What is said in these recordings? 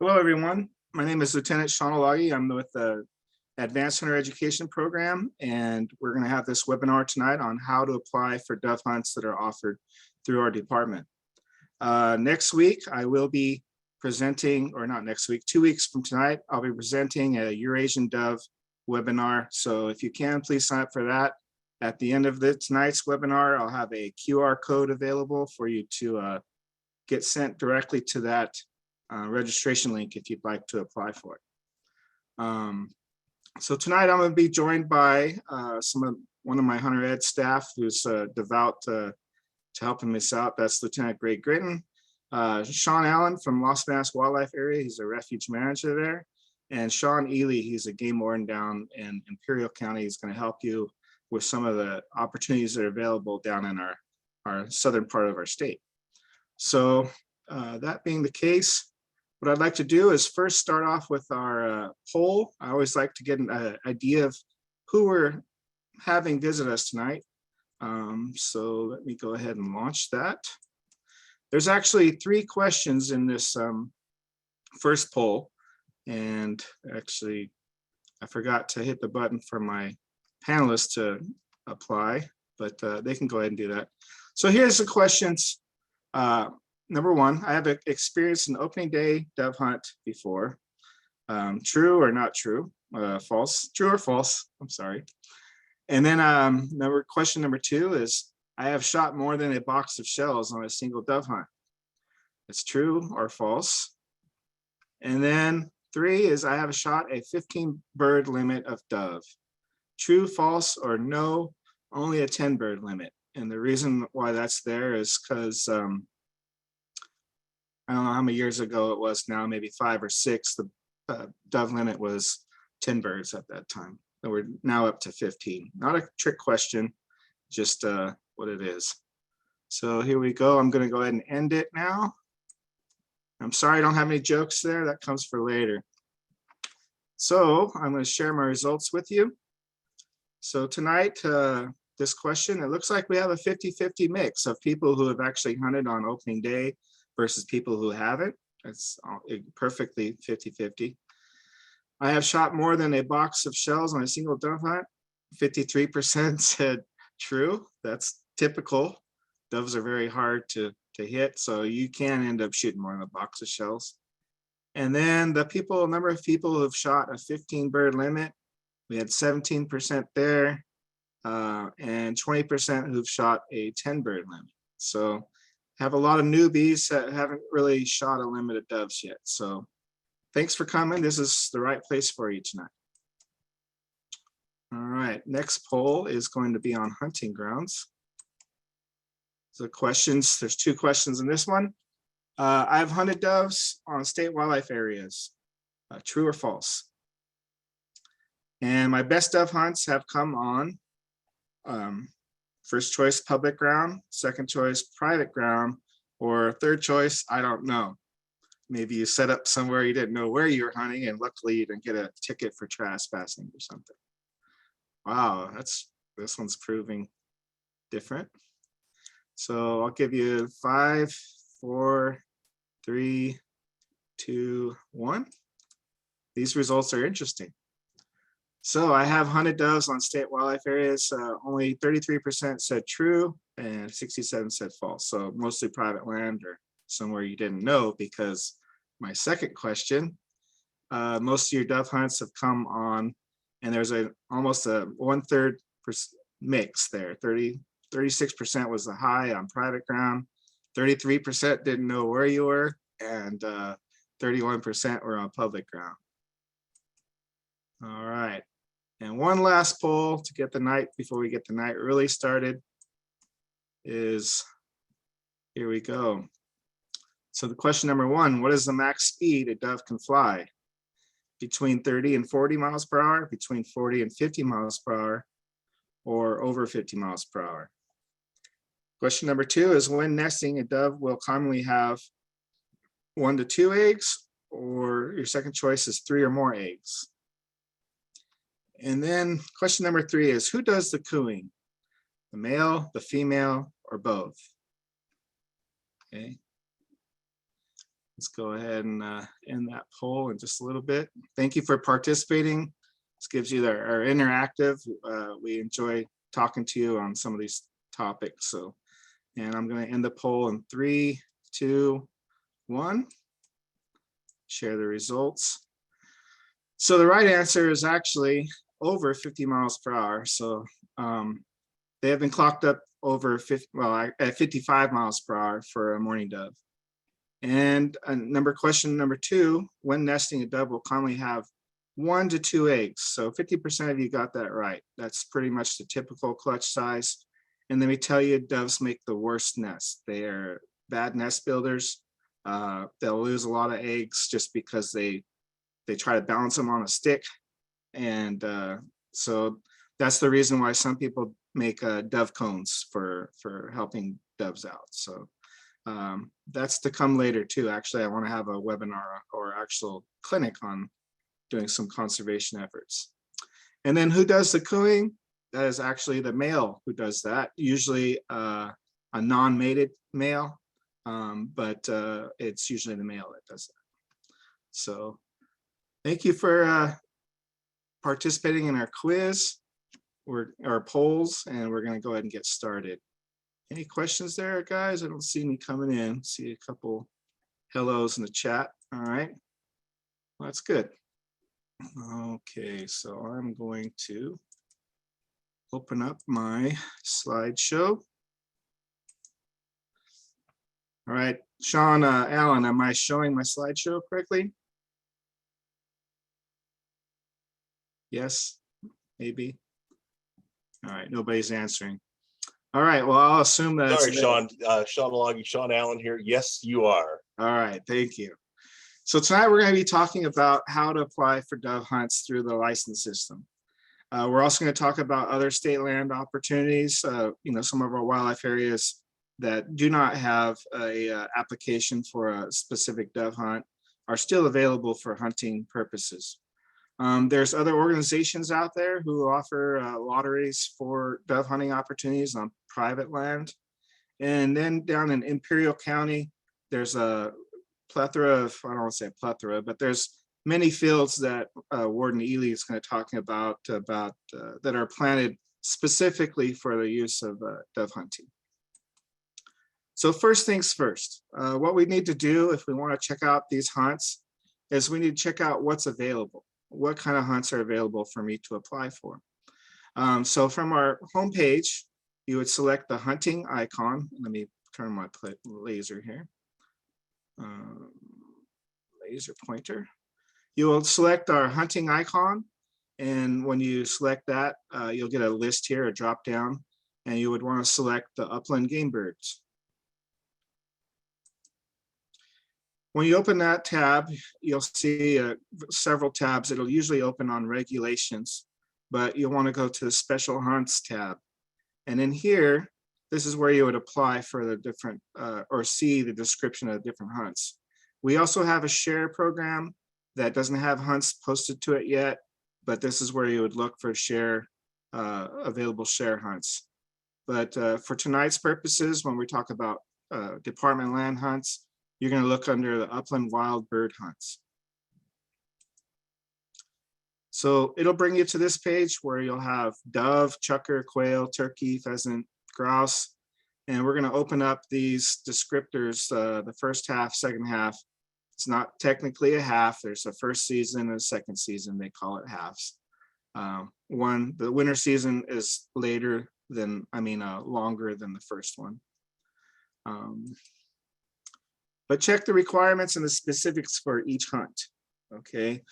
Hello, everyone. My name is Lieutenant Sean Alagi. I'm with the Advanced Hunter Education Program, and we're going to have this webinar tonight on how to apply for dove hunts that are offered through our department. Next week, I will be presenting, or not next week, 2 weeks from tonight, I'll be presenting a Eurasian dove webinar. So if you can, please sign up for that. At the end of tonight's webinar, I'll have a QR code available for you to get sent directly to that registration link if you'd like to apply for it. So tonight I'm going to be joined by one of my hunter ed staff who's devout to helping us out. That's Lieutenant Greg Gritton, Sean Allen from Las Vegas Wildlife Area. He's a refuge manager there, and Sean Ely. He's a game warden down in Imperial County. He's going to help you with some of the opportunities that are available down in our southern part of our state. So that being the case, what I'd like to do is first start off with our poll. I always like to get an idea of who we're having visit us tonight. So let me go ahead and launch that. There's actually 3 questions in this first poll. And actually, I forgot to hit the button for my panelists to apply, but they can go ahead and do that. So here's the questions. Number 1, I have experienced an opening day dove hunt before. True or not true? False. True or false? I'm sorry. And then question number 2 is, I have shot more than a box of shells on a single dove hunt. It's true or false. And then 3 is, I have shot a 15 bird limit of dove. True, false, or no, only a 10 bird limit. And the reason why that's there is because I don't know how many years ago it was now, maybe 5 or 6, the dove limit was 10 birds at that time. And we're now up to 15. Not a trick question, just what it is. So here we go. I'm going to go ahead and end it now. I'm sorry I don't have any jokes there. That comes for later. So I'm going to share my results with you. So tonight, this question, it looks like we have a 50-50 mix of people who have actually hunted on opening day versus people who haven't. It's perfectly 50-50. I have shot more than a box of shells on a single dove hunt. 53% said true. That's typical. Doves are very hard to hit, so you can end up shooting more than a box of shells. And then the number of people who have shot a 15 bird limit, we had 17% there, and 20% who've shot a 10 bird limit. So have a lot of newbies that haven't really shot a limit of doves yet. So thanks for coming. This is the right place for you tonight. All right, next poll is going to be on hunting grounds. So questions, there's 2 questions in this one. I've hunted doves on state wildlife areas. True or false? And my best dove hunts have come on first choice public ground, second choice private ground, or third choice, I don't know. Maybe you set up somewhere you didn't know where you were hunting, and luckily you didn't get a ticket for trespassing or something. Wow, this one's proving different. So I'll give you 5, 4, 3, 2, 1. These results are interesting. So I have hunted doves on state wildlife areas. Only 33% said true and 67% said false. So mostly private land or somewhere you didn't know, because my second question, most of your dove hunts have come on, and there's almost a 1/3 mix there. 36% was the high on private ground, 33% didn't know where you were, and 31% were on public ground. All right. And one last poll to get the night, before we get the night really started, is, here we go. So the question number 1, what is the max speed a dove can fly? Between 30 and 40 miles per hour, between 40 and 50 miles per hour, or over 50 miles per hour? Question number 2 is, when nesting, a dove will commonly have 1 to 2 eggs, or your second choice is 3 or more eggs. And then question number 3 is, who does the cooing? The male, the female, or both? Okay. let's go ahead and end that poll in just a little bit. Thank you for participating. This gives you our interactive. We enjoy talking to you on some of these topics. So, and I'm going to end the poll in 3, 2, 1. Share the results. So the right answer is actually over 50 miles per hour. So they have been clocked up over 50, well, at 55 miles per hour for a mourning dove. And question number 2, when nesting, a dove will commonly have 1 to 2 eggs. So 50% of you got that right. That's pretty much the typical clutch size. And let me tell you, doves make the worst nest. They are bad nest builders. They'll lose a lot of eggs just because they try to balance them on a stick. And so that's the reason why some people make dove cones for helping doves out. So that's to come later too. Actually, I want to have a webinar or actual clinic on doing some conservation efforts. And then who does the cooing? That is actually the male who does that, usually a non-mated male, but it's usually the male that does that. So thank you for participating in our quiz, our polls, and we're going to go ahead and get started. Any questions there, guys? I don't see any coming in. See a couple hellos in the chat. All right, well, that's good. Okay, so I'm going to open up my slideshow. All right, Sean, Alan, am I showing my slideshow correctly? Yes, maybe. All right, nobody's answering. All right, well, I'll assume that. Sorry, Sean. Sean Allen here. Yes, you are. All right, thank you. So tonight we're going to be talking about how to apply for dove hunts through the license system. We're also going to talk about other state land opportunities, some of our wildlife areas that do not have a application for a specific dove hunt are still available for hunting purposes. There's other organizations out there who offer lotteries for dove hunting opportunities on private land. And then down in Imperial County, there's a plethora of, I don't want to say a plethora, but there's many fields that Warden Ely is going to talk about that are planted specifically for the use of dove hunting. So first things first, what we need to do if we want to check out these hunts is we need to check out what's available. What kind of hunts are available for me to apply for? So from our homepage, you would select the hunting icon. Let me turn my laser here. Laser pointer. You will select our hunting icon, and when you select that, you'll get a list here, a drop down, and you would want to select the upland game birds. When you open that tab, you'll see several tabs. It'll usually open on regulations, but you'll want to go to the special hunts tab. And in here, this is where you would apply for the different, or see the description of different hunts. We also have a share program that doesn't have hunts posted to it yet, but this is where you would look for share, available share hunts. But for tonight's purposes, when we talk about department land hunts, you're going to look under the upland wild bird hunts. So it'll bring you to this page where you'll have dove, chukar, quail, turkey, pheasant, grouse, and we're going to open up these descriptors, the first half, second half. It's not technically a half. There's a first season and a second season. They call it halves. The winter season is longer than the first one. But check the requirements and the specifics for each hunt, okay?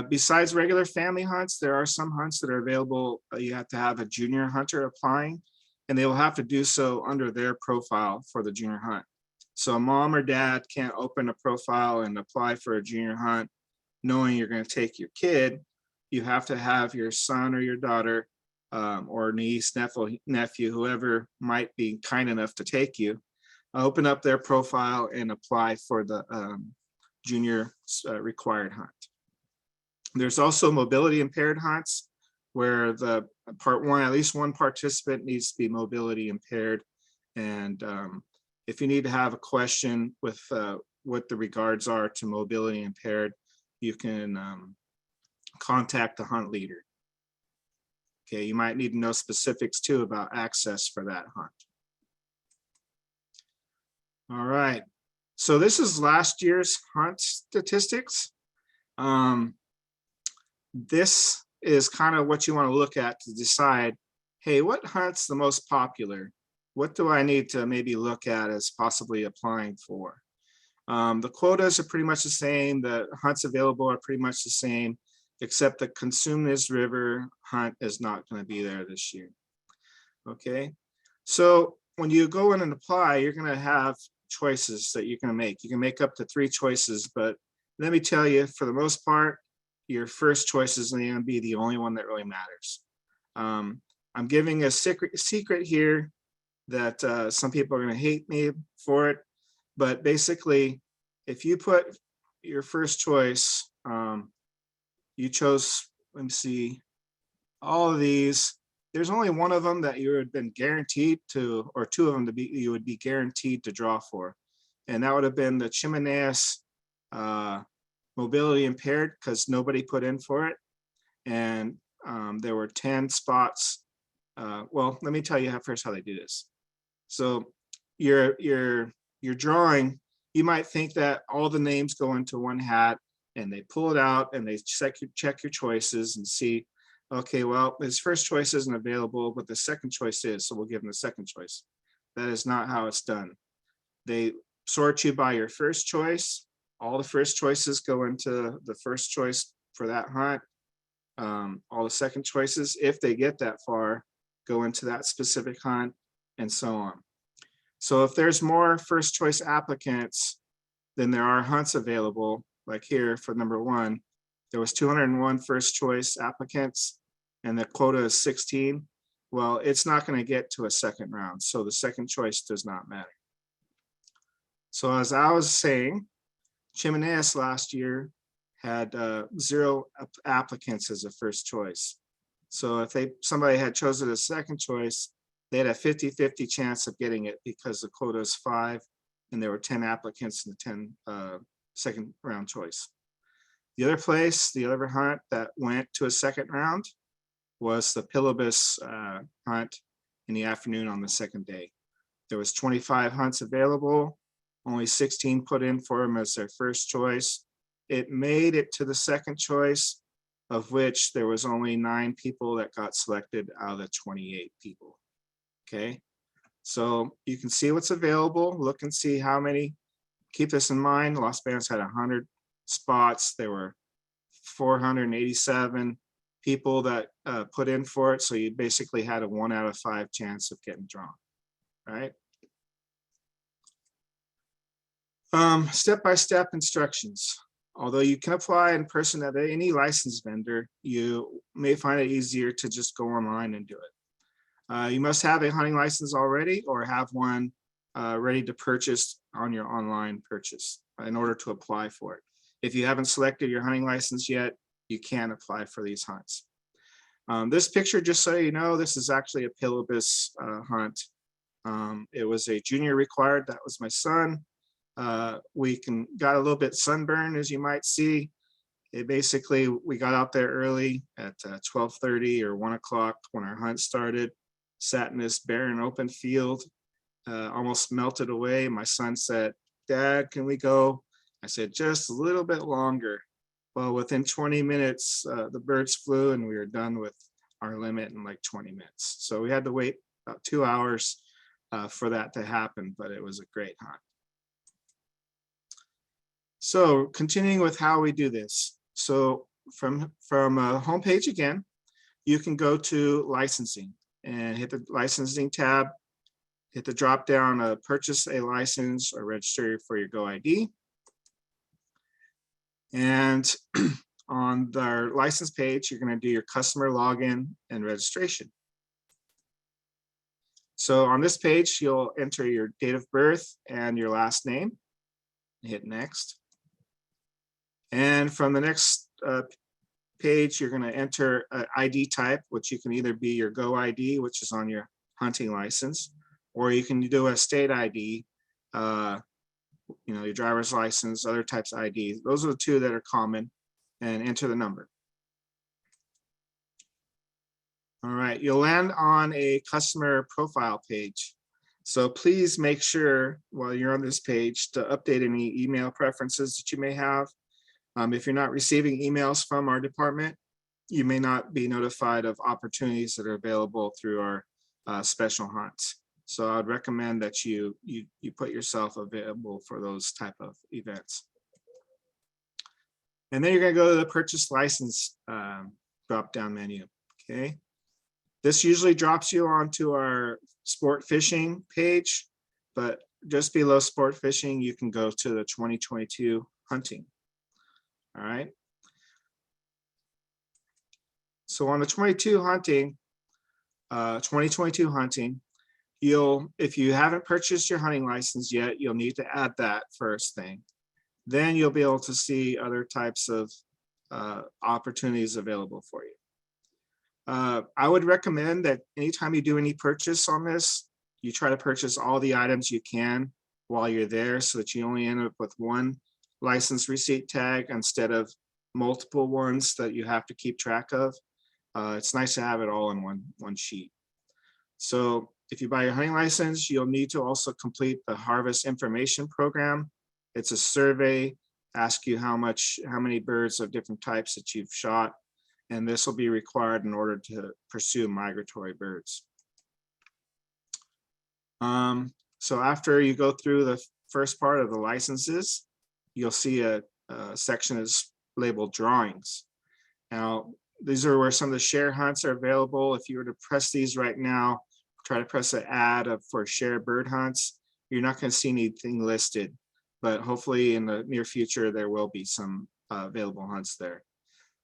Besides regular family hunts, there are some hunts that are available. You have to have a junior hunter applying, and they will have to do so under their profile for the junior hunt. So mom or dad can't open a profile and apply for a junior hunt knowing you're going to take your kid. You have to have your son or your daughter or niece, nephew, whoever might be kind enough to take you, open up their profile and apply for the junior required hunt. There's also mobility impaired hunts where the part one, at least one participant needs to be mobility impaired. And if you need to have a question with what the regards are to mobility impaired, you can contact the hunt leader. Okay, you might need to know specifics too about access for that hunt. All right, so this is last year's hunt statistics. This is kind of what you want to look at to decide, hey, what hunt's the most popular? What do I need to maybe look at as possibly applying for? The quotas are pretty much the same. The hunts available are pretty much the same, except the Consumnes River hunt is not going to be there this year. Okay, so when you go in and apply, you're going to have choices that you can make. You can make up to 3 choices, but let me tell you, for the most part, your first choice is going to be the only one that really matters. I'm giving a secret here that some people are going to hate me for it, but basically, if you put your first choice, you chose, let me see, all of these, there's only one of them that you had been guaranteed to, or 2 of them to be, you would be guaranteed to draw for. And that would have been the Chimeneas mobility impaired, because nobody put in for it. And there were 10 spots. Well, let me tell you first how they do this. So you're drawing, you might think that all the names go into one hat and they pull it out and they check your choices and see, okay, well, his first choice isn't available, but the second choice is, so we'll give him the second choice. That is not how it's done. They sort you by your first choice. All the first choices go into the first choice for that hunt. All the second choices, if they get that far, go into that specific hunt, and so on. So if there's more first choice applicants than there are hunts available, like here for number 1, there was 201 first choice applicants and the quota is 16. Well, it's not going to get to a second round. So the second choice does not matter. So as I was saying, Chimeneas last year had 0 applicants as a first choice. So if somebody had chosen a second choice, they had a 50-50 chance of getting it because the quota is 5 and there were 10 applicants in the 10 second round choice. The other place, the other hunt that went to a second round was the Pillibus hunt in the afternoon on the second day. There was 25 hunts available, only 16 put in for them as their first choice. It made it to the second choice, of which there was only 9 people that got selected out of the 28 people. Okay, so you can see what's available, look and see how many. Keep this in mind, Las Vegas had 100 spots. There were 487 people that put in for it. So you basically had a 1 out of 5 chance of getting drawn, right? Step-by-step instructions. Although you can apply in person at any licensed vendor, you may find it easier to just go online and do it. You must have a hunting license already or have one ready to purchase on your online purchase in order to apply for it. If you haven't selected your hunting license yet, you can apply for these hunts. This picture, just so you know, this is actually a Pillibus hunt. It was a junior required, that was my son. We got a little bit sunburned, as you might see. We got out there early at 12:30 or 1 o'clock when our hunt started, sat in this barren open field, almost melted away. My son said, "Dad, can we go?" I said, "Just a little bit longer." Well, within 20 minutes, the birds flew and we were done with our limit in like 20 minutes. So we had to wait about 2 hours for that to happen, but it was a great hunt. So continuing with how we do this. So from homepage again, you can go to licensing and hit the licensing tab, hit the drop down purchase a license or register for your Go ID. And on our license page, you're going to do your customer login and registration. So on this page, you'll enter your date of birth and your last name. Hit next. And from the next page, you're going to enter an ID type, which you can either be your Go ID, which is on your hunting license, or you can do a state ID, your driver's license, other types of IDs. Those are the two that are common, and enter the number. All right, you'll land on a customer profile page. So please make sure while you're on this page to update any email preferences that you may have. If you're not receiving emails from our department, you may not be notified of opportunities that are available through our special hunts. So I'd recommend that you put yourself available for those type of events. And then you're going to go to the purchase license drop-down menu. Okay. This usually drops you onto our sport fishing page, but just below sport fishing, you can go to the 2022 hunting. All right. So on the 2022 hunting, if you haven't purchased your hunting license yet, you'll need to add that first thing. Then you'll be able to see other types of opportunities available for you. I would recommend that anytime you do any purchase on this, you try to purchase all the items you can while you're there so that you only end up with one license receipt tag instead of multiple ones that you have to keep track of. It's nice to have it all in one sheet. So if you buy your hunting license, you'll need to also complete the harvest information program. It's a survey, ask you how many birds of different types that you've shot. And this will be required in order to pursue migratory birds. So after you go through the first part of the licenses, you'll see a section is labeled drawings. Now, these are where some of the share hunts are available. If you were to press these right now, try to press an ad for share bird hunts, you're not going to see anything listed, but hopefully in the near future, there will be some available hunts there.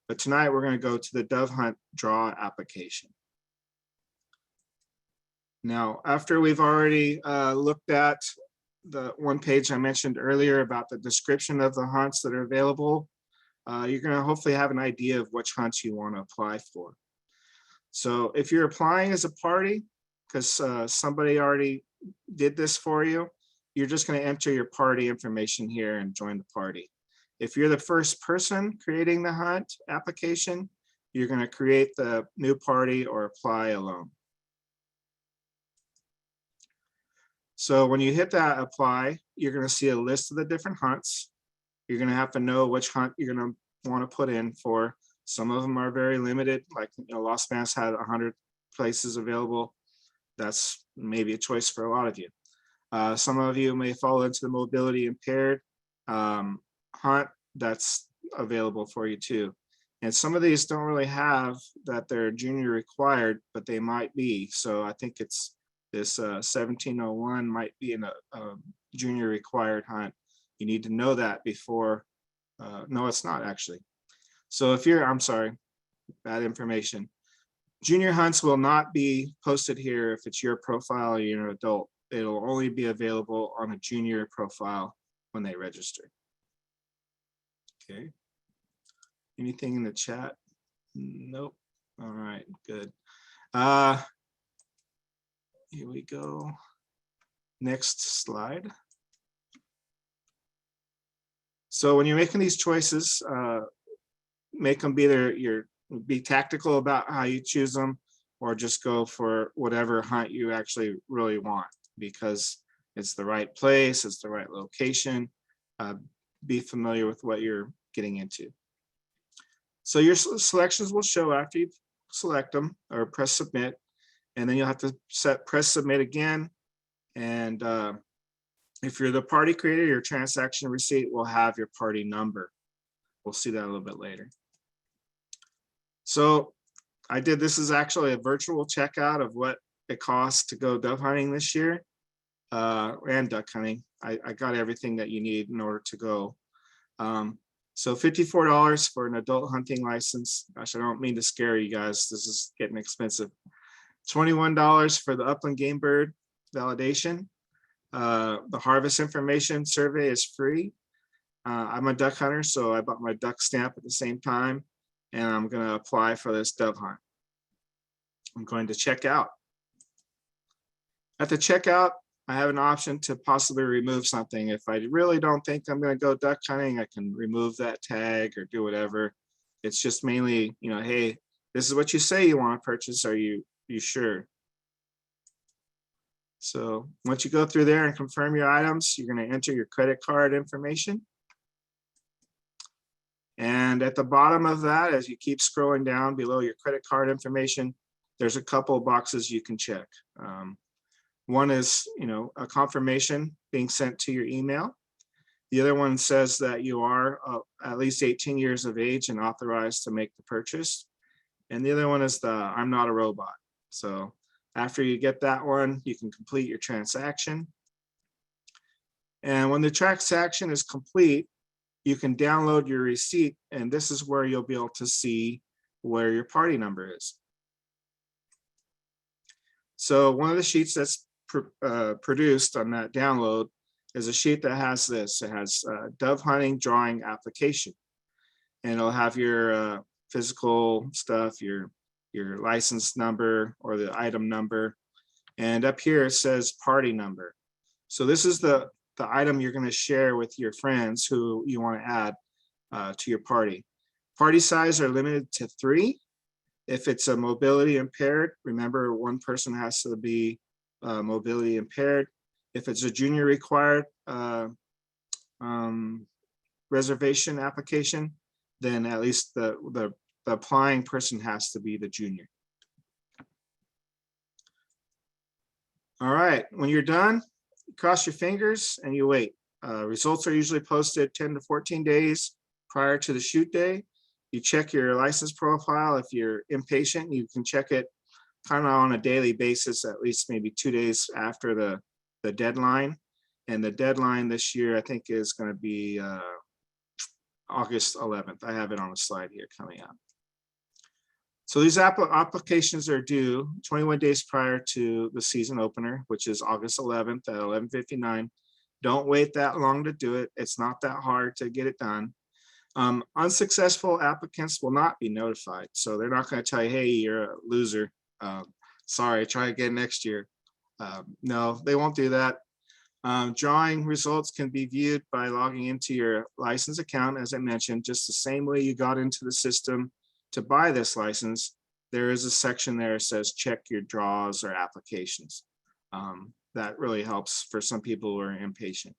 But tonight we're going to go to the dove hunt draw application. Now, after we've already looked at the one page I mentioned earlier about the description of the hunts that are available, you're going to hopefully have an idea of which hunts you want to apply for. So if you're applying as a party, because somebody already did this for you, you're just going to enter your party information here and join the party. If you're the first person creating the hunt application, you're going to create the new party or apply alone. So when you hit that apply, you're going to see a list of the different hunts. You're going to have to know which hunt you're going to want to put in for. Some of them are very limited, like Las Vegas had 100 places available. That's maybe a choice for a lot of you. Some of you may fall into the mobility impaired hunt that's available for you too. And some of these don't really have that they're junior required, but they might be. So I think it's this 1701 might be in a junior required hunt. You need to know that before. No, it's not actually. So if you're, I'm sorry, bad information. Junior hunts will not be posted here if it's your profile or you're an adult. It'll only be available on a junior profile when they register. Okay. Anything in the chat? Nope. All right, good. Here we go. Next slide. So when you're making these choices, make them be tactical about how you choose them, or just go for whatever hunt you actually really want because it's the right place, it's the right location. Be familiar with what you're getting into. So your selections will show after you select them or press submit, and then you'll have to press submit again. And if you're the party creator, your transaction receipt will have your party number. We'll see that a little bit later. So this is actually a virtual checkout of what it costs to go dove hunting this year and duck hunting. I got everything that you need in order to go. So $54 for an adult hunting license. Gosh, I don't mean to scare you guys. This is getting expensive. $21 for the upland game bird validation. The harvest information survey is free. I'm a duck hunter, so I bought my duck stamp at the same time, and I'm going to apply for this dove hunt. I'm going to check out. At the checkout, I have an option to possibly remove something. If I really don't think I'm going to go duck hunting, I can remove that tag or do whatever. It's just mainly, hey, this is what you say you want to purchase. Are you sure? So once you go through there and confirm your items, you're going to enter your credit card information. And at the bottom of that, as you keep scrolling down below your credit card information, there's a couple of boxes you can check. One is, a confirmation being sent to your email. The other one says that you are at least 18 years of age and authorized to make the purchase. And the other one is the I'm not a robot. So after you get that one, you can complete your transaction. And when the transaction is complete, you can download your receipt, and this is where you'll be able to see where your party number is. So one of the sheets that's produced on that download is a sheet that has this. It has dove hunting drawing application, and it'll have your physical stuff, your license number or the item number, and up here it says party number. So this is the item you're going to share with your friends who you want to add to your party. Party size are limited to 3. If it's a mobility impaired, remember one person has to be mobility impaired. If it's a junior required reservation application, then at least the applying person has to be the junior. All right, when you're done, cross your fingers and you wait. Results are usually posted 10 to 14 days prior to the shoot day. You check your license profile. If you're impatient, you can check it kind of on a daily basis, at least maybe 2 days after the deadline. And the deadline this year, I think, is going to be August 11th. I have it on a slide here coming up. So these applications are due 21 days prior to the season opener, which is August 11th at 11:59. Don't wait that long to do it. It's not that hard to get it done. Unsuccessful applicants will not be notified. So they're not going to tell you, hey, you're a loser. Sorry, try again next year. No, they won't do that. Drawing results can be viewed by logging into your license account, as I mentioned, just the same way you got into the system to buy this license. There is a section there that says check your draws or applications. That really helps for some people who are impatient.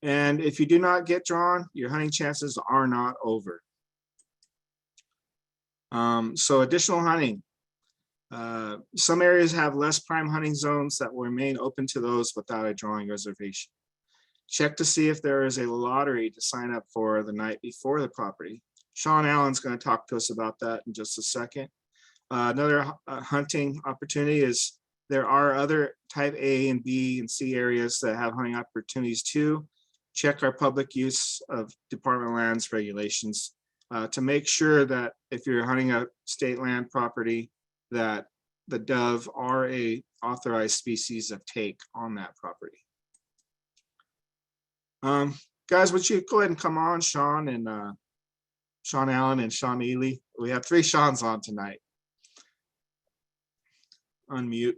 And if you do not get drawn, your hunting chances are not over. So additional hunting. Some areas have less prime hunting zones that will remain open to those without a drawing reservation. Check to see if there is a lottery to sign up for the night before the property. Sean Allen's going to talk to us about that in just a second. Another hunting opportunity is there are other type A and B and C areas that have hunting opportunities too. Check our public use of Department of Lands regulations to make sure that if you're hunting a state land property, that the dove are a authorized species of take on that property. Guys, would you go ahead and come on, Sean and Sean Allen and Sean Ely? We have 3 Seans on tonight. Unmute.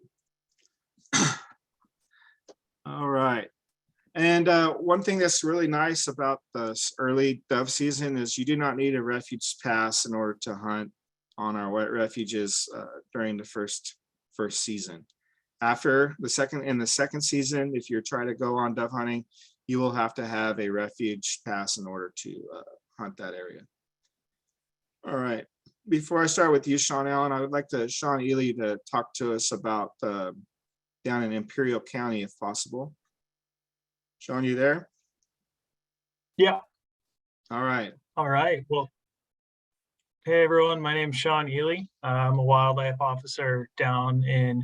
All right. And one thing that's really nice about this early dove season is you do not need a refuge pass in order to hunt on our wet refuges during the first season. After the second season, if you're trying to go on dove hunting, you will have to have a refuge pass in order to hunt that area. All right. Before I start with you, Sean Allen, I would like Sean Ely to talk to us about down in Imperial County, if possible. Sean, you there? Yeah. All right. All right. Well, hey, everyone. My name's Sean Ely. I'm a wildlife officer down in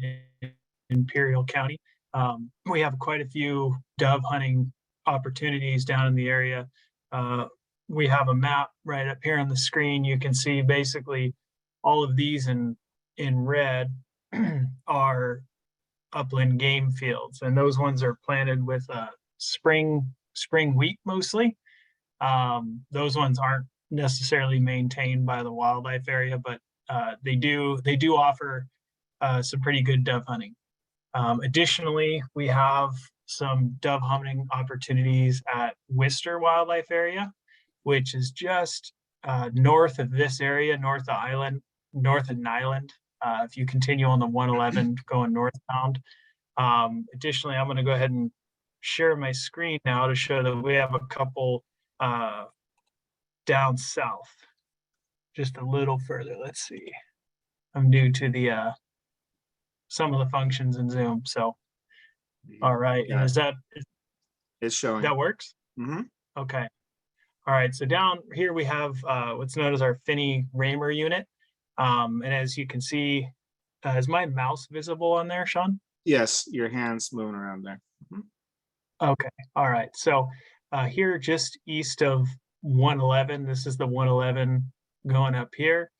Imperial County. We have quite a few dove hunting opportunities down in the area. We have a map right up here on the screen. You can see basically all of these in red are upland game fields, and those ones are planted with spring wheat mostly. Those ones aren't necessarily maintained by the wildlife area, but they do offer some pretty good dove hunting. Additionally, we have some dove hunting opportunities at Worcester Wildlife Area, which is just north of this area, north of Nyland. If you continue on the 111 going northbound. Additionally, I'm going to go ahead and share my screen now to show that we have a couple down south, just a little further. Let's see. I'm new to the some of the functions in Zoom. So, all right. Yeah, And is it's showing. that works? Mhm. Okay. All right. So down here we have what's known as our Finney Raymer unit. And as you can see, is my mouse visible on there, Sean? Yes, your hand's moving around there. Mhm. Okay. All right. So here just east of 111, this is the 111 going up here.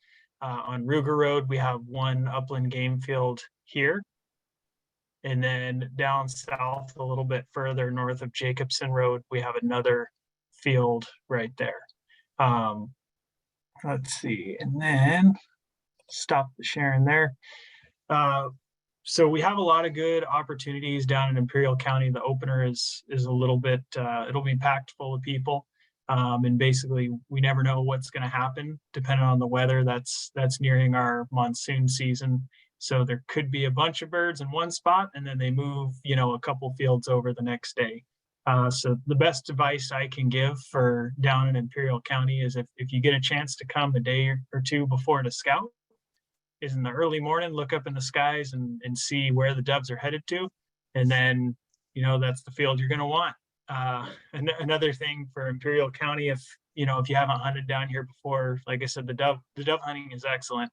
On Ruger Road, we have one upland game field here. And then down south, a little bit further north of Jacobson Road, we have another field right there. Let's see. And then stop the sharing there. So we have a lot of good opportunities down in Imperial County. The opener is a little bit, it'll be packed full of people. And basically we never know what's going to happen depending on the weather. That's nearing our monsoon season. So there could be a bunch of birds in one spot and then they move, a couple fields over the next day. So the best advice I can give for down in Imperial County is if you get a chance to come a day or two before to scout, is in the early morning, look up in the skies and see where the doves are headed to. And then, that's the field you're going to want. Another thing for Imperial County, if you haven't hunted down here before, like I said, the dove hunting is excellent,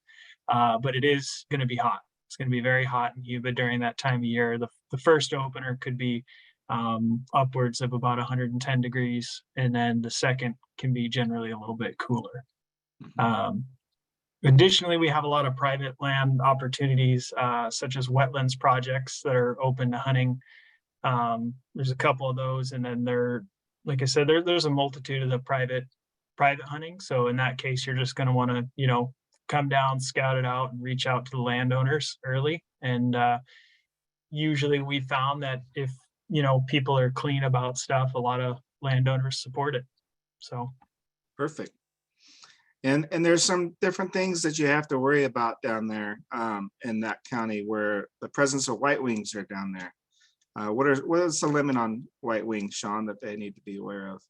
but it is going to be hot. It's going to be very hot and humid during that time of year. The first opener could be upwards of about 110 degrees, and then the second can be generally a little bit cooler. Additionally, we have a lot of private land opportunities, such as wetlands projects that are open to hunting. There's a couple of those, and then like I said, there's a multitude of the private hunting. So in that case, you're just going to want to, come down, scout it out, and reach out to the landowners early. And usually, we found that if people are clean about stuff, a lot of landowners support it. So Perfect. And there's some different things that you have to worry about down there in that county where the presence of white wings are down there. What is the limit on white wings, Sean, that they need to be aware of?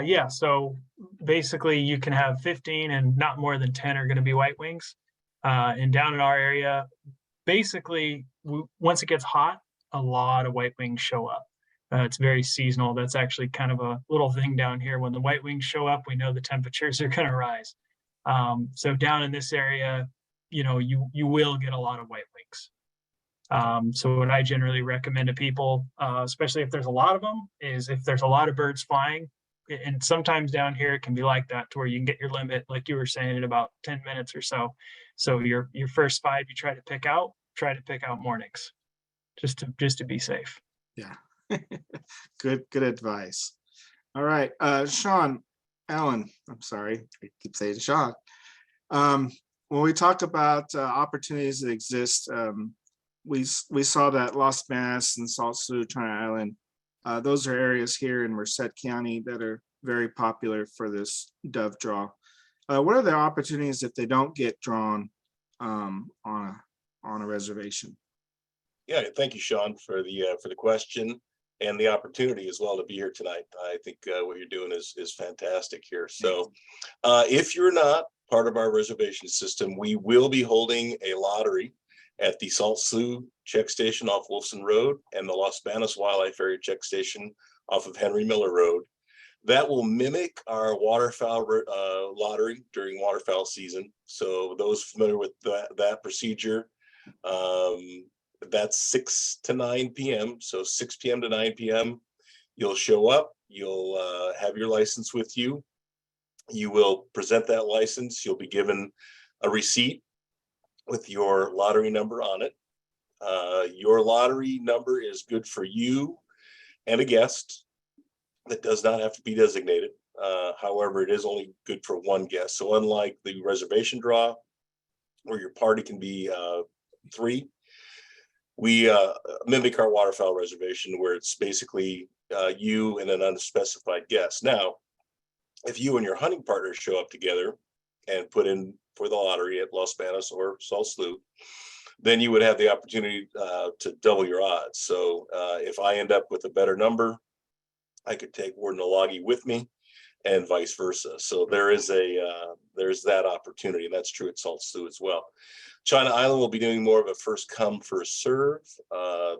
Yeah, so basically you can have 15 and not more than 10 are going to be white wings. And down in our area, basically once it gets hot, a lot of white wings show up. It's very seasonal. That's actually kind of a little thing down here. When the white wings show up, we know the temperatures are going to rise. So down in this area, you will get a lot of white wings. So what I generally recommend to people, especially if there's a lot of them, is if there's a lot of birds flying, and sometimes down here it can be like that to where you can get your limit, like you were saying, in about 10 minutes or so. So your first 5 you try to pick out mornings, just to be safe. Yeah. Good advice. All right. Sean, Alan, I'm sorry, I keep saying Sean. When we talked about opportunities that exist, we saw that Las Vegas and Salt Sioux, China Island, those are areas here in Merced County that are very popular for this dove draw. What are the opportunities if they don't get drawn on a reservation? Yeah, thank you, Sean, for the question and the opportunity as well to be here tonight. I think what you're doing is fantastic here. So if you're not part of our reservation system, we will be holding a lottery at the Salt Sioux check station off Wolfson Road and the Las Banas Wildlife Area check station off of Henry Miller Road. That will mimic our waterfowl lottery during waterfowl season. So those familiar with that procedure, that's 6 to 9 p.m. So 6 p.m. to 9 p.m. You'll show up, you'll have your license with you. You will present that license. You'll be given a receipt with your lottery number on it. Your lottery number is good for you and a guest. That does not have to be designated. However, it is only good for one guest. So unlike the reservation draw, where your party can be 3, We mimic our waterfowl reservation where it's basically you and an unspecified guest. Now, if you and your hunting partner show up together and put in for the lottery at Los Banos or Salt Slough, then you would have the opportunity to double your odds. So if I end up with a better number, I could take Warden Alagi with me, and vice versa. So there's that opportunity, and that's true at Salt Slough as well. China Island will be doing more of a first come, first serve.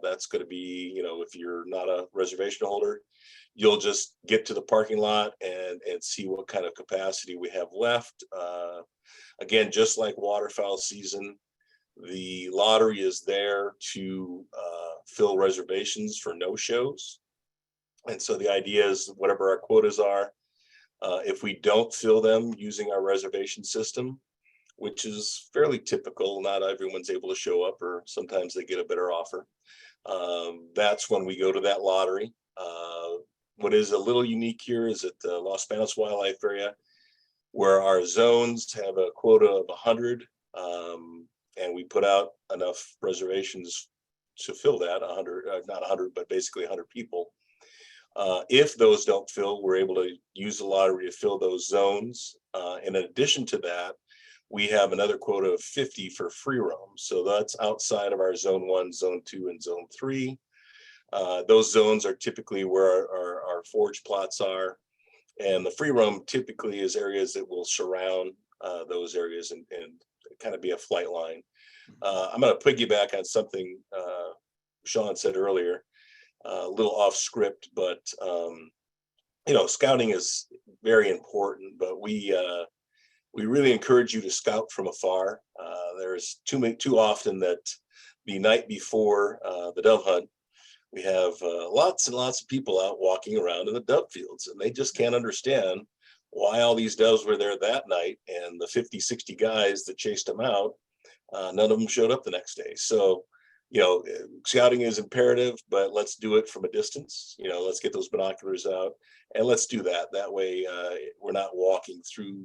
That's going to be, if you're not a reservation holder, you'll just get to the parking lot and see what kind of capacity we have left. Again, just like waterfowl season, the lottery is there to fill reservations for no shows. And so the idea is whatever our quotas are, if we don't fill them using our reservation system, which is fairly typical, not everyone's able to show up, or sometimes they get a better offer. That's when we go to that lottery. What is a little unique here is at the Los Banos Wildlife Area, where our zones have a quota of 100, and we put out enough reservations to fill that 100, not 100, but basically 100 people. If those don't fill, we're able to use the lottery to fill those zones. In addition to that, we have another quota of 50 for free roam. So that's outside of our zone 1, zone 2, and zone 3. Those zones are typically where our forage plots are. And the free roam typically is areas that will surround those areas and kind of be a flight line. I'm going to piggyback on something Sean said earlier, a little off script, but scouting is very important, but we really encourage you to scout from afar. There's too often that the night before the dove hunt, we have lots and lots of people out walking around in the dove fields, and they just can't understand why all these doves were there that night, and the 50, 60 guys that chased them out, none of them showed up the next day. So, scouting is imperative, but let's do it from a distance. Let's get those binoculars out, and let's do that. That way, we're not walking through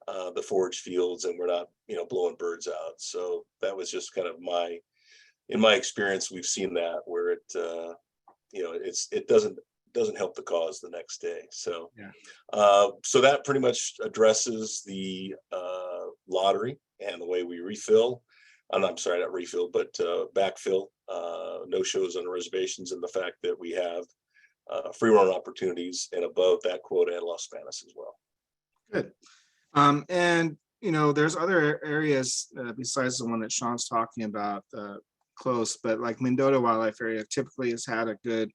the forage fields, and we're not, blowing birds out. So that was just kind of in my experience, we've seen that where it doesn't help the cause the next day. So, yeah. So that pretty much addresses the lottery and the way we refill. I'm sorry, not refill, but backfill, no shows on reservations, and the fact that we have free run opportunities and above that quota at Los Banos as well. Good. And there's other areas besides the one that Sean's talking about close, but like Mendota Wildlife Area typically has had a good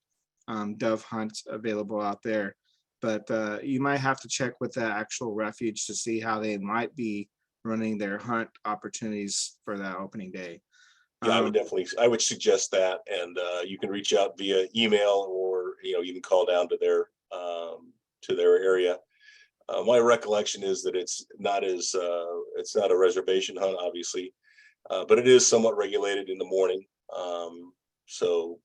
dove hunt available out there. But you might have to check with the actual refuge to see how they might be running their hunt opportunities for that opening day. Yeah, I would suggest that, and you can reach out via email, or you can call down to their area. My recollection is that it's not a reservation hunt, obviously, but it is somewhat regulated in the morning. So,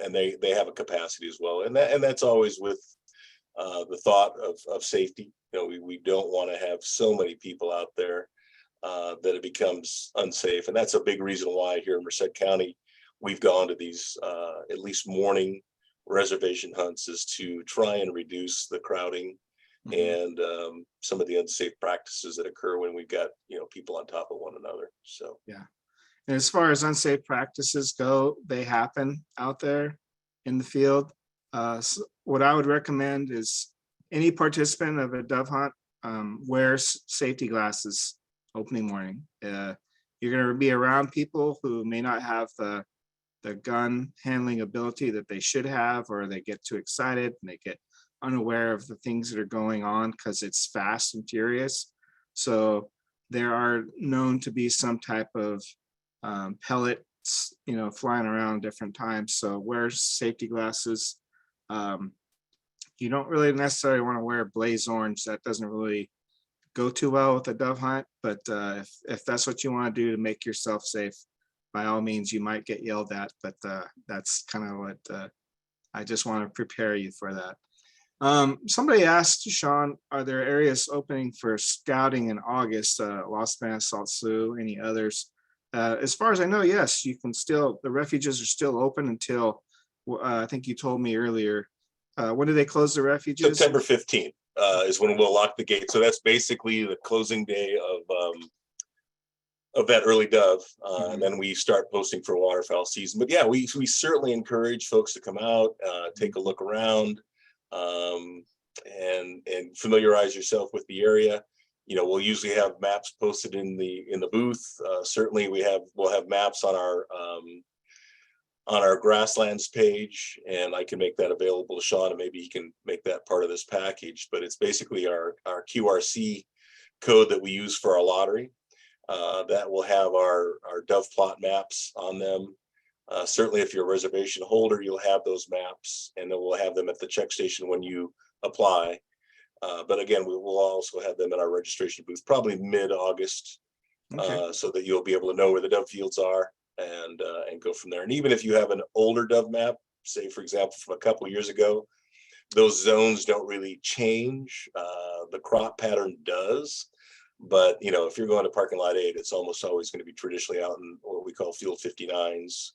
and they have a capacity as well, and that's always with the thought of safety. We don't want to have so many people out there that it becomes unsafe. And that's a big reason why here in Merced County, we've gone to these at least morning reservation hunts, is to try and reduce the crowding and some of the unsafe practices that occur when we've got, people on top of one another. So, yeah. And as far as unsafe practices go, they happen out there in the field. So what I would recommend is any participant of a dove hunt wears safety glasses opening morning. You're going to be around people who may not have the gun handling ability that they should have, or they get too excited and they get unaware of the things that are going on because it's fast and furious. So there are known to be some type of pellets, flying around different times. So wear safety glasses. You don't really necessarily want to wear blaze orange. That doesn't really go too well with a dove hunt, but if that's what you want to do to make yourself safe, by all means, you might get yelled at, but that's kind of what I just want to prepare you for that. Somebody asked Sean, are there areas opening for scouting in August? Los Banos, Salt Slough, any others? As far as I know, yes, you can still, the refuges are still open until, I think you told me earlier. When do they close the refuges? September 15th is when we'll lock the gate. So that's basically the closing day of that early dove. And then we start posting for waterfowl season. But yeah, we certainly encourage folks to come out, take a look around, and familiarize yourself with the area. You know, we'll usually have maps posted in the booth. Certainly we'll have maps on our grasslands page, and I can make that available to Sean, and maybe he can make that part of this package. But it's basically our QRC code that we use for our lottery. That will have our dove plot maps on them. Certainly if you're a reservation holder, you'll have those maps, and then we'll have them at the check station when you apply. But again, we will also have them in our registration booth, probably mid-August, Okay. so that you'll be able to know where the dove fields are and go from there. And even if you have an older dove map, say for example from a couple of years ago, those zones don't really change. The crop pattern does, but you know, if you're going to parking lot 8, it's almost always going to be traditionally out in what we call field 59s.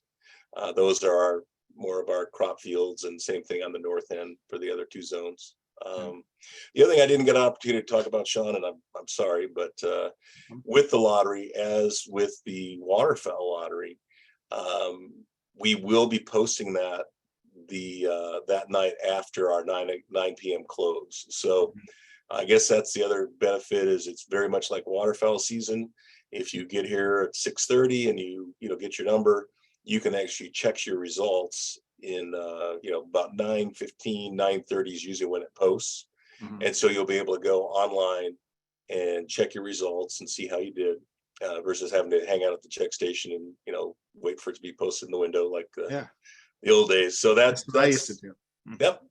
Those are more of our crop fields, and same thing on the north end for the other 2 zones. The other thing I didn't get an opportunity to talk about, Sean, and I'm sorry, but with the lottery, as with the waterfowl lottery, we will be posting that that night after our 9 p.m. close. So I guess that's the other benefit, is it's very much like waterfowl season. If you get here at 6:30 and you get your number, you can actually check your results in about 9:15, 9:30 is usually when it posts. And so you'll be able to go online and check your results and see how you did, versus having to hang out at the check station and wait for it to be posted in the window like the old days. So That's what I used to do. Yep.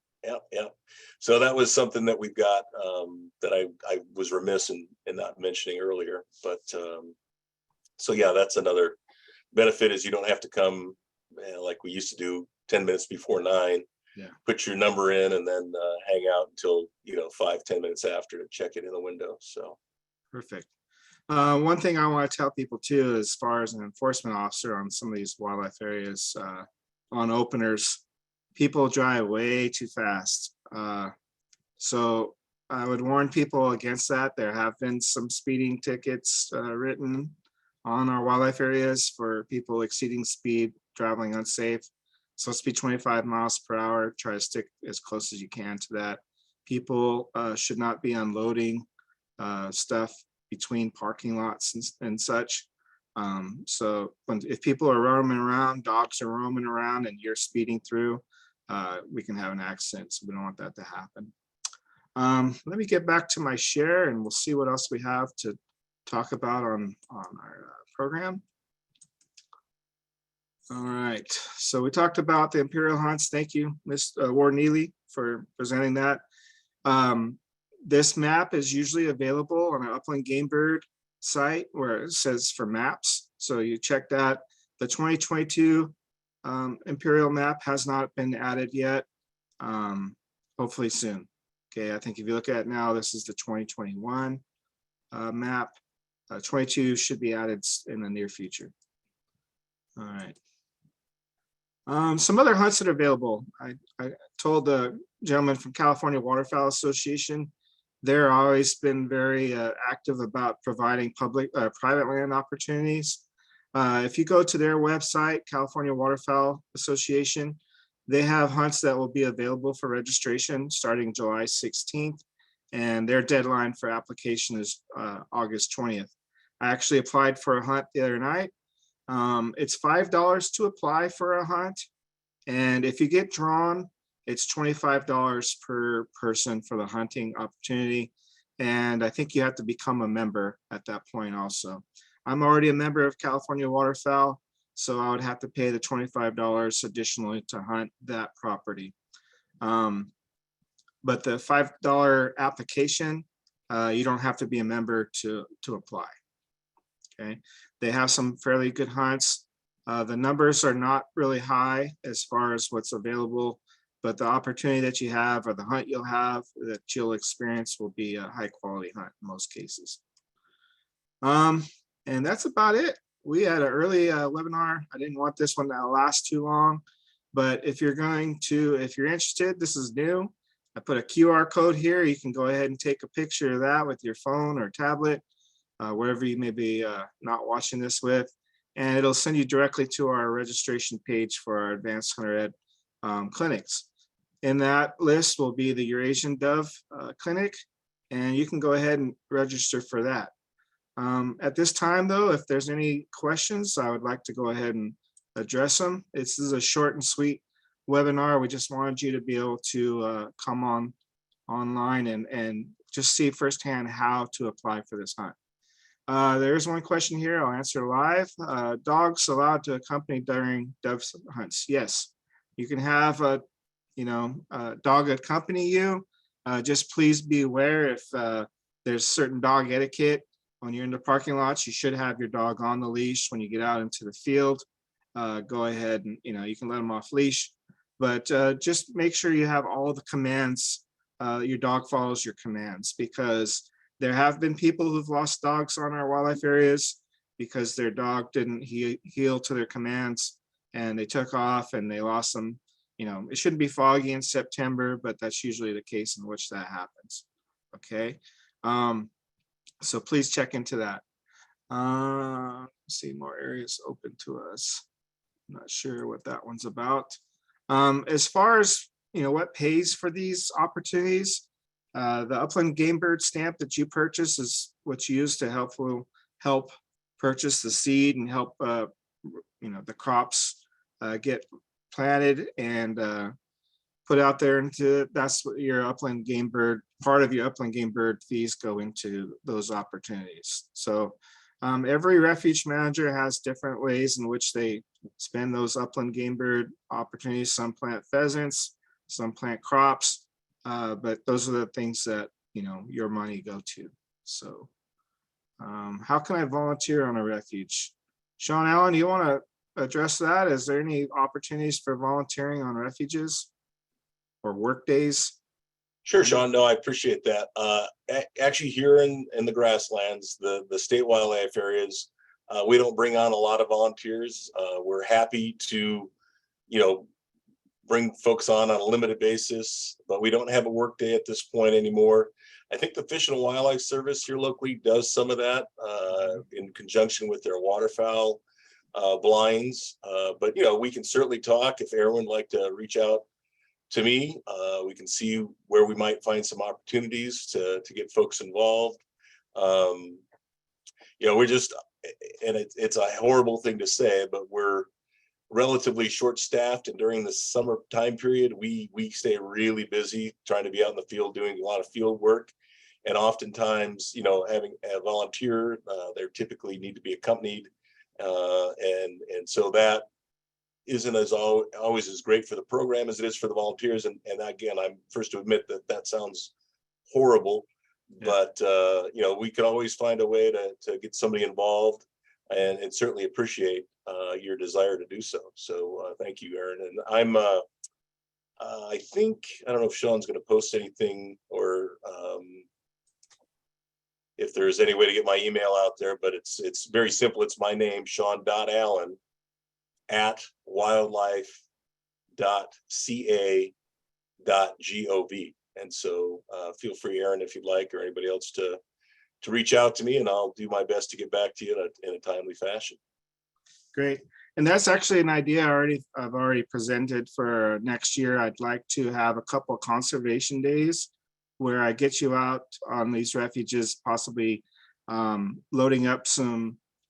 So that was something that we've got, that I was remiss in not mentioning earlier. But so yeah, that's another benefit, is you don't have to come like we used to do 10 minutes before 9. Put your number in and then hang out until 5-10 minutes after to check it in the window. So Perfect. One thing I want to tell people too, as far as an enforcement officer on some of these wildlife areas, on openers, people drive way too fast. So I would warn people against that. There have been some speeding tickets written on our wildlife areas for people exceeding speed, traveling unsafe. So it's be 25 miles per hour. Try to stick as close as you can to that. People should not be unloading stuff between parking lots and such. So if people are roaming around, dogs are roaming around, and you're speeding through, we can have an accident. So we don't want that to happen. Let me get back to my share, and we'll see what else we have to talk about on our program. All right, so we talked about the Imperial hunts. Thank you, Ms. Ward Neely, for presenting that. This map is usually available on our Upland Game Bird site where it says for maps. So you check that. The 2022 Imperial map has not been added yet. Hopefully soon. Okay, I think if you look at it now, this is the 2021 map. 22 should be added in the near future. All right. Some other hunts that are available. I told the gentleman from California Waterfowl Association, they're always been very active about providing private land opportunities. If you go to their website, California Waterfowl Association, they have hunts that will be available for registration starting July 16th, and their deadline for application is August 20th. I actually applied for a hunt the other night. It's $5 to apply for a hunt, and if you get drawn, it's $25 per person for the hunting opportunity, and I think you have to become a member at that point also. I'm already a member of California Waterfowl, so I would have to pay the $25 additionally to hunt that property. But the $5 application, you don't have to be a member to apply. Okay, they have some fairly good hunts. The numbers are not really high as far as what's available, but the opportunity that you have, or the hunt you'll have, that you'll experience, will be a high quality hunt in most cases. And that's about it. we had an early webinar. I didn't want this one to last too long, but if you're interested, this is new. I put a QR code here. You can go ahead and take a picture of that with your phone or tablet, wherever you may be not watching this with, and it'll send you directly to our registration page for our Advanced Hunter Ed clinics. In that list will be the Eurasian Dove Clinic, and you can go ahead and register for that. At this time, though, if there's any questions, I would like to go ahead and address them. This is a short and sweet webinar. We just wanted you to be able to come online and just see firsthand how to apply for this hunt. There's one question here. I'll answer live. Dogs allowed to accompany during dove hunts? Yes, you can have a dog accompany you. Just please be aware if there's certain dog etiquette. When you're in the parking lots, you should have your dog on the leash. When you get out into the field, go ahead and you can let them off leash, but just make sure you have all the commands. Your dog follows your commands, because there have been people who've lost dogs on our wildlife areas because their dog didn't heel to their commands, and they took off and they lost them. It shouldn't be foggy in September, but that's usually the case in which that happens. Okay. So please check into that. See more areas open to us. I'm not sure what that one's about. As far as what pays for these opportunities, the upland game bird stamp that you purchase is what's used to help purchase the seed and help the crops get planted and put out there into. That's what your upland game bird, part of your upland game bird fees go into those opportunities. So every refuge manager has different ways in which they spend those upland game bird opportunities. Some plant pheasants, some plant crops, but those are the things that your money go to. So how can I volunteer on a refuge? Sean Allen, do you want to address that? Is there any opportunities for volunteering on refuges or work days? Sure, Sean. No, I appreciate that. Actually, here in the grasslands, the state wildlife areas, we don't bring on a lot of volunteers. We're happy to, bring folks on a limited basis, but we don't have a work day at this point anymore. I think the Fish and Wildlife Service here locally does some of that in conjunction with their waterfowl blinds. But we can certainly talk if everyone would like to reach out to me. We can see where we might find some opportunities to get folks involved. We're just, and it's a horrible thing to say, but we're relatively short-staffed, and during the summer time period, we stay really busy trying to be out in the field doing a lot of field work. And oftentimes, having a volunteer, they typically need to be accompanied, and so that isn't as always as great for the program as it is for the volunteers. And again, I'm first to admit that sounds horrible, but we can always find a way to get somebody involved, and certainly appreciate your desire to do so. So thank you, Aaron. And I'm I don't know if Sean's going to post anything or if there's any way to get my email out there, but it's very simple. It's my name, Sean.Allen @wildlife.ca.gov. And so feel free, Aaron, if you'd like, or anybody else to reach out to me, and I'll do my best to get back to you in a timely fashion. Great. And that's actually an idea I've already presented for next year. I'd like to have a couple of conservation days where I get you out on these refuges, possibly loading up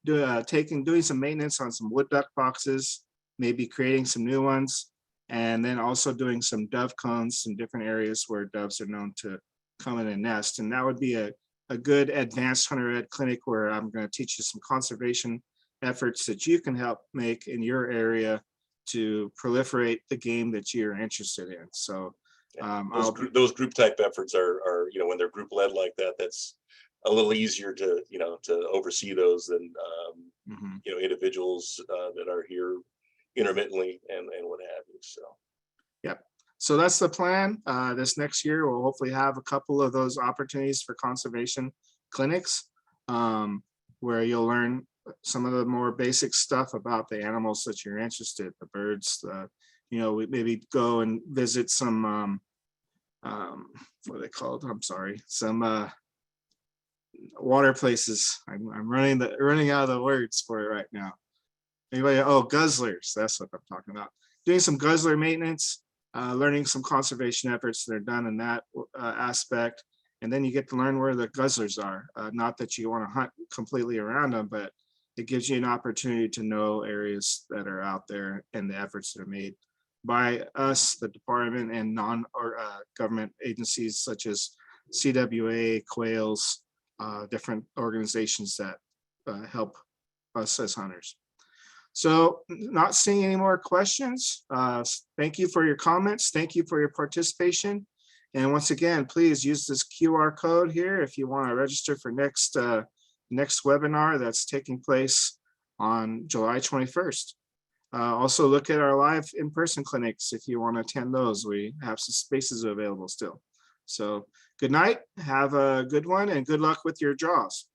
doing some maintenance on some wood duck boxes, maybe creating some new ones, and then also doing some dove cones in different areas where doves are known to come in and nest. And that would be a good advanced hunter ed clinic where I'm going to teach you some conservation efforts that you can help make in your area to proliferate the game that you're interested in. So those group type efforts are when they're group led like that, that's a little easier to oversee those than individuals that are here intermittently and what have you. So yep. So that's the plan. This next year we'll hopefully have a couple of those opportunities for conservation clinics where you'll learn some of the more basic stuff about the animals that you're interested, the birds, we maybe go and visit some, what are they called? I'm sorry, some water places. I'm running out of the words for it right now. Anybody? Oh, guzzlers. That's what I'm talking about. Doing some guzzler maintenance, learning some conservation efforts that are done in that aspect. And then you get to learn where the guzzlers are. Not that you want to hunt completely around them, but it gives you an opportunity to know areas that are out there and the efforts that are made by us, the department, and government agencies such as CWA, Quails, different organizations that help us as hunters. So not seeing any more questions. Thank you for your comments. Thank you for your participation. And once again, please use this QR code here if you want to register for next webinar that's taking place on July 21st. Also look at our live in-person clinics if you want to attend those. We have some spaces available still. So good night, have a good one, and good luck with your draws.